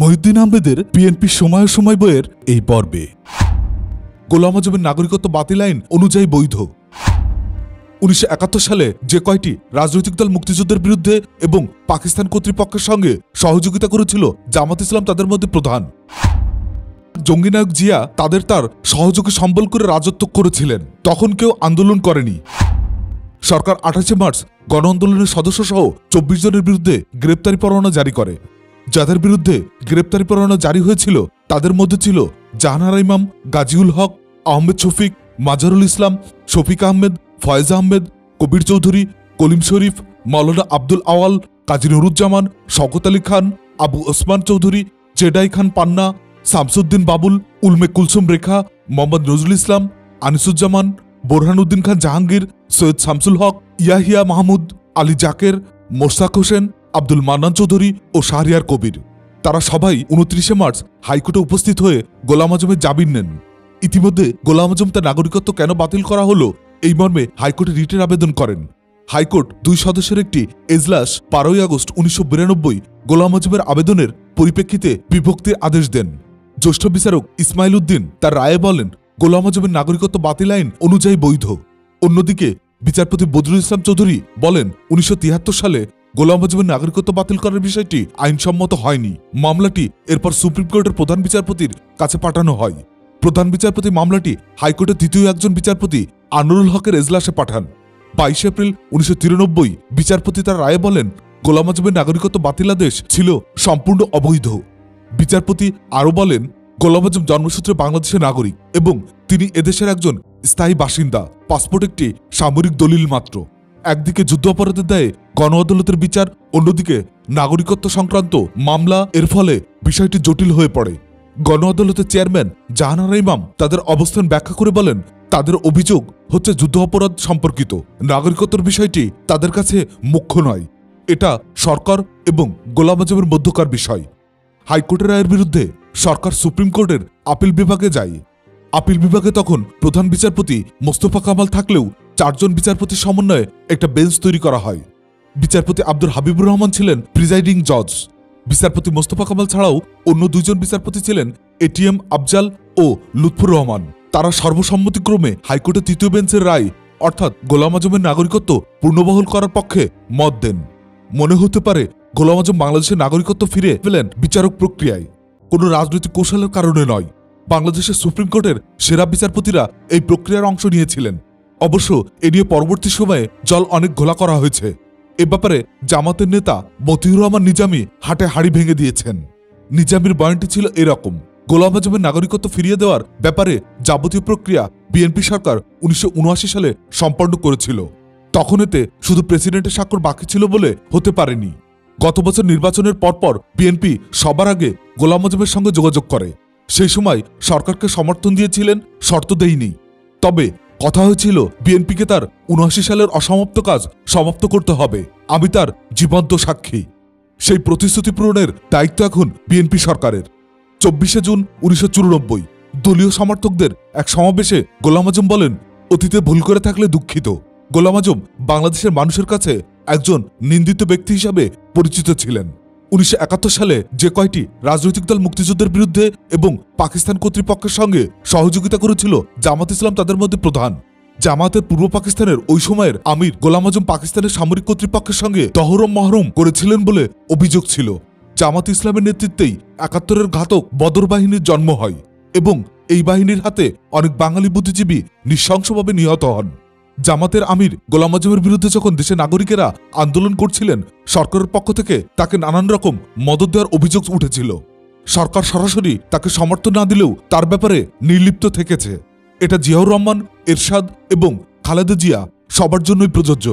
মহিউদ্দিন আহমেদের বিএনপি সময় সময় বইয়ের এই পর্বে গোলাম আজমের নাগরিকত্ব বাতিল আইন অনুযায়ী বৈধ। 1971 সালে যে কয়টি রাজনৈতিক দল মুক্তিযুদ্ধের বিরুদ্ধে এবং পাকিস্তান কর্তৃপক্ষের সঙ্গে সহযোগিতা করেছিল জামাত ইসলাম তাদের মধ্যে প্রধান। জঙ্গি নায়ক জিয়া তার সহযোগী সম্বল করে রাজত্ব করেছিলেন, তখন কেউ আন্দোলন করেনি। সরকার 28 মার্চ গণ আন্দোলনের সদস্য সহ 24 জনের বিরুদ্ধে গ্রেপ্তারি পরোয়ানা জারি করে। যাদের বিরুদ্ধে গ্রেপ্তারি পরোয়ানা জারি হয়েছিল তাদের মধ্যে ছিল জাহানারা ইমাম, গাজীউল হক, আহমেদ শফিক, মাজারুল ইসলাম, শফিক আহমেদ, ফয়েজ আহমেদ, কবির চৌধুরী, কলিম শরীফ, মাওলানা আব্দুল আওয়াল, কাজী নুরুজ্জামান, শওকত আলী খান, আবু ওসমান চৌধুরী, জেডাই খান পান্না, শামসুদ্দিন বাবুল, উলমে কুলসুম রেখা, মোহাম্মদ নজরুল ইসলাম, আনিসুজ্জামান, বোরহানুদ্দিন খান জাহাঙ্গীর, সৈয়দ শামসুল হক, ইয়াহিয়া মাহমুদ, আলী জাকের, মোশতাক হোসেন, আব্দুল মান্নান চৌধুরী ও শাহরিয়ার কবির। তারা সবাই 29 মার্চ হাইকোর্টে উপস্থিত হয়ে গোলাম আজমের জামিন নেন। ইতিমধ্যে গোলাম আজম তার নাগরিকত্ব কেন বাতিল করা হলো এই মর্মে হাইকোর্টে রিটের আবেদন করেন। হাইকোর্ট 2 সদস্যের একটি এজলাস 15 আগস্ট 1992 গোলাম আজমের আবেদনের পরিপ্রেক্ষিতে বিভক্তির আদেশ দেন। জ্যেষ্ঠ বিচারক ইসমাইল উদ্দিন তার রায়ে বলেন গোলাম আজমের নাগরিকত্ব বাতিল আইন অনুযায়ী বৈধ। অন্যদিকে বিচারপতি বদরুল ইসলাম চৌধুরী বলেন 1973 সালে গোলাম আজমের নাগরিকত্ব বাতিল করার বিষয়টি আইনসম্মত হয়নি। মামলাটি এরপর সুপ্রিম কোর্টের প্রধান বিচারপতির কাছে পাঠানো হয়। প্রধান বিচারপতি মামলাটি হাইকোর্টের দ্বিতীয় একজন বিচারপতি আনোয়ারুল হকের এজলাসে পাঠান। 22 এপ্রিল 1993 বিচারপতি তার রায়ে বলেন গোলাম আজমের নাগরিকত্ব বাতিল আদেশ ছিল সম্পূর্ণ অবৈধ। বিচারপতি আরও বলেন গোলাম আজম জন্মসূত্রে বাংলাদেশের নাগরিক এবং তিনি এদেশের একজন স্থায়ী বাসিন্দা। পাসপোর্ট একটি সামরিক দলিল মাত্র। একদিকে যুদ্ধ অপরাধের দায়ে গণ আদালতের বিচার, অন্যদিকে নাগরিকত্ব সংক্রান্ত মামলা। এর ফলে বিষয়টি জটিল হয়ে পড়ে। গণ আদালতের চেয়ারম্যান জাহানারা ইমাম তাদের অবস্থান ব্যাখ্যা করে বলেন তাদের অভিযোগ হচ্ছে যুদ্ধ অপরাধ সম্পর্কিত। নাগরিকত্বের বিষয়টি তাদের কাছে মুখ্য নয়, এটা সরকার এবং গোলাম আজমের মধ্যকার বিষয়। হাইকোর্টের রায়ের বিরুদ্ধে সরকার সুপ্রিম কোর্টের আপিল বিভাগে যায়। আপিল বিভাগে তখন প্রধান বিচারপতি মোস্তফা কামাল থাকলেও 4 জন বিচারপতির সমন্বয়ে একটা বেঞ্চ তৈরি করা হয়। বিচারপতি আব্দুল হাবিবুর রহমান ছিলেন প্রিজাইডিং জজ। বিচারপতি মোস্তফা কামাল ছাড়াও অন্য 2 জন বিচারপতি ছিলেন এটিএম আফজাল ও লুৎফুর রহমান। তারা সর্বসম্মতিক্রমে হাইকোর্টের 3য় বেঞ্চের রায় অর্থাৎ গোলাম আজমের নাগরিকত্ব পূর্ণবহাল করার পক্ষে মত দেন। মনে হতে পারে গোলাম আজম বাংলাদেশের নাগরিকত্ব ফিরে পেলেন বিচারক প্রক্রিয়ায়, কোনো রাজনৈতিক কৌশলের কারণে নয়। বাংলাদেশের সুপ্রিম কোর্টের সেরা বিচারপতিরা এই প্রক্রিয়ার অংশ নিয়েছিলেন। অবশ্য এ নিয়ে পরবর্তী সময়ে জল অনেক ঘোলা করা হয়েছে। এ ব্যাপারে জামাতের নেতা মতিউর রহমান নিজামী হাটে হাড়ি ভেঙে দিয়েছেন। নিজামীর বয়ানটি ছিল এরকম, গোলাম আজমের নাগরিকত্ব ফিরিয়ে দেওয়ার ব্যাপারে যাবতীয় প্রক্রিয়া বিএনপি সরকার 1979 সালে সম্পন্ন করেছিল। তখন এতে শুধু প্রেসিডেন্টের স্বাক্ষর বাকি ছিল বলে হতে পারেনি। গত বছর নির্বাচনের পরপর বিএনপি সবার আগে গোলাম আজমের সঙ্গে যোগাযোগ করে। সেই সময় সরকারকে সমর্থন দিয়েছিলেন, শর্ত দেয়নি। তবে কথা হয়েছিল বিএনপিকে তার 79 সালের অসমাপ্ত কাজ সমাপ্ত করতে হবে। আমি তার জীবন্ত সাক্ষী। সেই প্রতিশ্রুতি পূরণের দায়িত্ব এখন বিএনপি সরকারের। 24 জুন 1994 দলীয় সমর্থকদের এক সমাবেশে গোলাম আজম বলেন অতীতে ভুল করে থাকলে দুঃখিত। গোলাম আজম বাংলাদেশের মানুষের কাছে একজন নিন্দিত ব্যক্তি হিসাবে পরিচিত ছিলেন। 1971 সালে যে কয়টি রাজনৈতিক দল মুক্তিযুদ্ধের বিরুদ্ধে এবং পাকিস্তান কর্তৃপক্ষের সঙ্গে সহযোগিতা করেছিল জামাত ইসলাম তাদের মধ্যে প্রধান। জামাতের পূর্ব পাকিস্তানের ওই সময়ের আমির গোলাম আজম পাকিস্তানের সামরিক কর্তৃপক্ষের সঙ্গে তহরম মহরম করেছিলেন বলে অভিযোগ ছিল। জামাত ইসলামের নেতৃত্বেই 71-এর ঘাতক বদর বাহিনীর জন্ম হয় এবং এই বাহিনীর হাতে অনেক বাঙালি বুদ্ধিজীবী নৃশংসভাবে নিহত হন। জামাতের আমির গোলাম আজমের বিরুদ্ধে যখন দেশের নাগরিকেরা আন্দোলন করছিলেন, সরকারের পক্ষ থেকে তাকে নানান রকম মদত দেওয়ার অভিযোগ উঠেছিল। সরকার সরাসরি তাকে সমর্থন না দিলেও তার ব্যাপারে নির্লিপ্ত থেকেছে। এটা জিয়াউর রহমান, এরশাদ এবং খালেদা জিয়া সবার জন্যই প্রযোজ্য।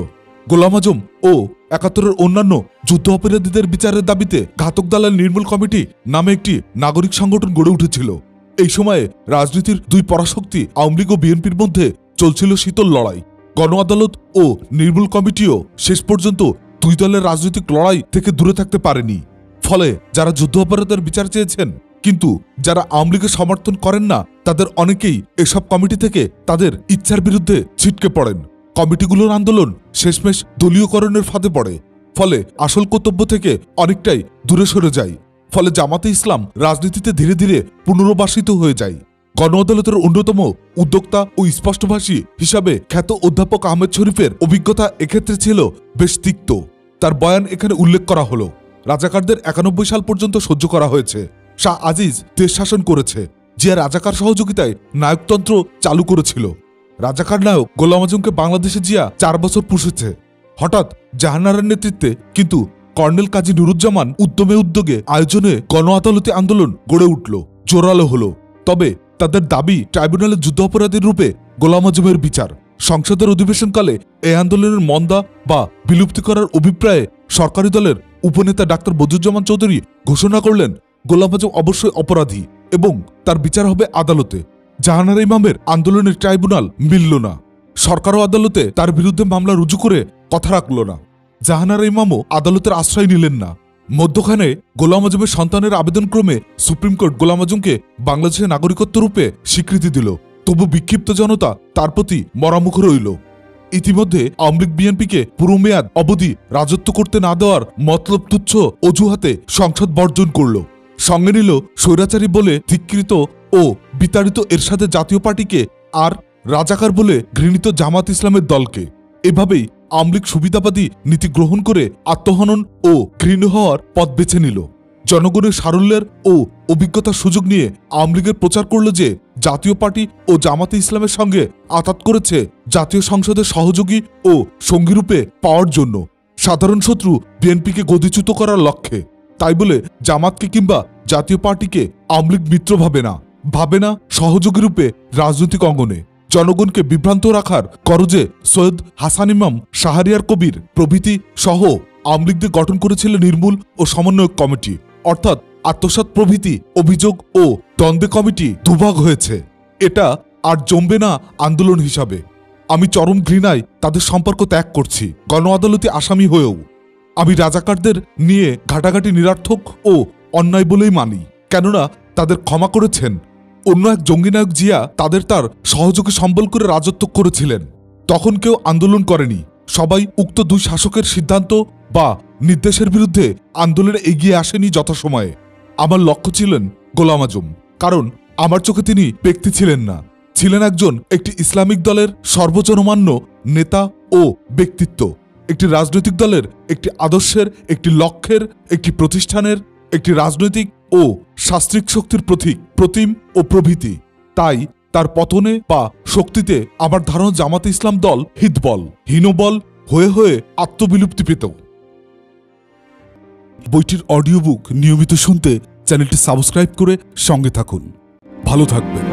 গোলাম আজম ও 71-এর অন্যান্য যুদ্ধ অপরাধীদের বিচারের দাবিতে ঘাতক দালাল নির্মূল কমিটি নামে একটি নাগরিক সংগঠন গড়ে উঠেছিল। এই সময়ে রাজনীতির 2 পরাশক্তি আওয়ামী লীগ ও বিএনপির মধ্যে চলছিল শীতল লড়াই। গণ আদালত ও নির্মূল কমিটিও শেষ পর্যন্ত 2 দলের রাজনৈতিক লড়াই থেকে দূরে থাকতে পারেনি। ফলে যারা যুদ্ধ অপরাধের বিচার চেয়েছেন কিন্তু যারা আওয়ামী লীগের সমর্থন করেন না, তাদের অনেকেই এসব কমিটি থেকে তাদের ইচ্ছার বিরুদ্ধে ছিটকে পড়েন। কমিটিগুলোর আন্দোলন শেষমেশ দলীয়করণের ফাঁদে পড়ে। ফলে আসল কর্তব্য থেকে অনেকটাই দূরে সরে যায়। ফলে জামাতে ইসলাম রাজনীতিতে ধীরে ধীরে পুনর্বাসিত হয়ে যায়। গণ আদালতের অন্যতম উদ্যোক্তা ও স্পষ্টভাষী হিসাবে খ্যাত অধ্যাপক আহমেদ শরীফের অভিজ্ঞতা এক্ষেত্রে ছিল বেশ তিক্ত। তার বয়ান এখানে উল্লেখ করা হলো। রাজাকারদের 91 সাল পর্যন্ত সহ্য করা হয়েছে। শাহ আজিজ দেশ শাসন করেছে। জিয়া রাজাকার সহযোগিতায় নায়কতন্ত্র চালু করেছিল। রাজাকার নায়ক গোলাম আজমকে বাংলাদেশে জিয়া 4 বছর পুষেছে। হঠাৎ জাহানারার নেতৃত্বে কিন্তু কর্নেল কাজী নুরুজ্জামান উদ্যোগে আয়োজনে গণ আদালতে আন্দোলন গড়ে উঠল, জোরালো হলো। তবে তাদের দাবি ট্রাইব্যুনালে যুদ্ধাপরাধীর রূপে গোলাম আজমের বিচার। সংসদের অধিবেশনকালে এই আন্দোলনের মন্দা বা বিলুপ্তি করার অভিপ্রায়ে সরকারি দলের উপনেতা ডাক্তার বদরুজ্জামান চৌধুরী ঘোষণা করলেন গোলাম আজম অবশ্যই অপরাধী এবং তার বিচার হবে আদালতে। জাহানারা ইমামের আন্দোলনের ট্রাইব্যুনাল মিলল না। সরকারও আদালতে তার বিরুদ্ধে মামলা রুজু করে কথা রাখল না। জাহানারা ইমামও আদালতের আশ্রয় নিলেন না। মধ্যখানে গোলাম আজমের সন্তানের আবেদনক্রমে সুপ্রিম কোর্ট গোলাম আজমকে বাংলাদেশের নাগরিকত্ব রূপে স্বীকৃতি দিল। তবু বিক্ষিপ্ত জনতা তার প্রতি মরামুখ রইল। ইতিমধ্যে আওয়ামী লীগ বিএনপিকে পুরো মেয়াদ অবধি রাজত্ব করতে না দেওয়ার মতলব তুচ্ছ অজুহাতে সংসদ বর্জন করল। সঙ্গে নিল স্বৈরাচারী বলে ধিক্কৃত ও বিতাড়িত এরশাদের জাতীয় পার্টিকে আর রাজাকার বলে ঘৃণিত জামাত ইসলামের দলকে। এভাবেই আওয়ামী লীগ সুবিধাবাদী নীতি গ্রহণ করে আত্মহনন ও ঘৃণ হওয়ার পথ বেছে নিল। জনগণের সারল্যের ও অভিজ্ঞতার সুযোগ নিয়ে আওয়ামী লীগের প্রচার করল যে জাতীয় পার্টি ও জামাতে ইসলামের সঙ্গে আঘাত করেছে জাতীয় সংসদের সহযোগী ও সঙ্গীরূপে পাওয়ার জন্য, সাধারণ শত্রু বিএনপিকে গদিচ্যুত করার লক্ষ্যে। তাই বলে জামাতকে কিংবা জাতীয় পার্টিকে আওয়ামী লীগ মিত্র ভাবে না সহযোগী রূপে রাজনৈতিক অঙ্গনে। জনগণকে বিভ্রান্ত রাখার করজে সৈয়দ হাসান ইমাম, শাহরিয়ার কবির প্রভৃতি সহ আওয়ামী লীগদের গঠন করেছিল নির্মূল ও সমন্বয়ক কমিটি, অর্থাৎ আত্মসাৎ প্রভৃতি অভিযোগ ও দ্বন্দ্বে কমিটি দুভাগ হয়েছে। এটা আর জমবে না আন্দোলন হিসাবে। আমি চরম ঘৃণায় তাদের সম্পর্ক ত্যাগ করছি, গণ আদালতে আসামি হয়েও। আমি রাজাকারদের নিয়ে ঘাটাঘাটি নিরর্থক ও অন্যায় বলেই মানি, কেননা তাদের ক্ষমা করেছেন অন্য এক জঙ্গি নায়ক জিয়া। তার সহযোগী সম্বল করে রাজত্ব করেছিলেন। তখন কেউ আন্দোলন করেনি। সবাই উক্ত দুই শাসকের সিদ্ধান্ত বা নির্দেশের বিরুদ্ধে আন্দোলনে এগিয়ে আসেনি যথাসময়ে। আমার লক্ষ্য ছিলেন গোলাম আজম, কারণ আমার চোখে তিনি ব্যক্তি ছিলেন না, ছিলেন একটি ইসলামিক দলের সর্বজনমান্য নেতা ও ব্যক্তিত্ব, একটি রাজনৈতিক দলের, একটি আদর্শের, একটি লক্ষ্যের, একটি প্রতিষ্ঠানের, একটি রাজনৈতিক ও শাস্ত্রিক শক্তির প্রতীক, প্রতিম ও প্রভৃতি। তাই তার পতনে বা শক্তিতে আমার ধারণা জামাতে ইসলাম দল হিতবল, হীনবল হয়ে হয়ে আত্মবিলুপ্তি পেত। বইটির অডিও বুক নিয়মিত শুনতে চ্যানেলটি সাবস্ক্রাইব করে সঙ্গে থাকুন। ভালো থাকবেন।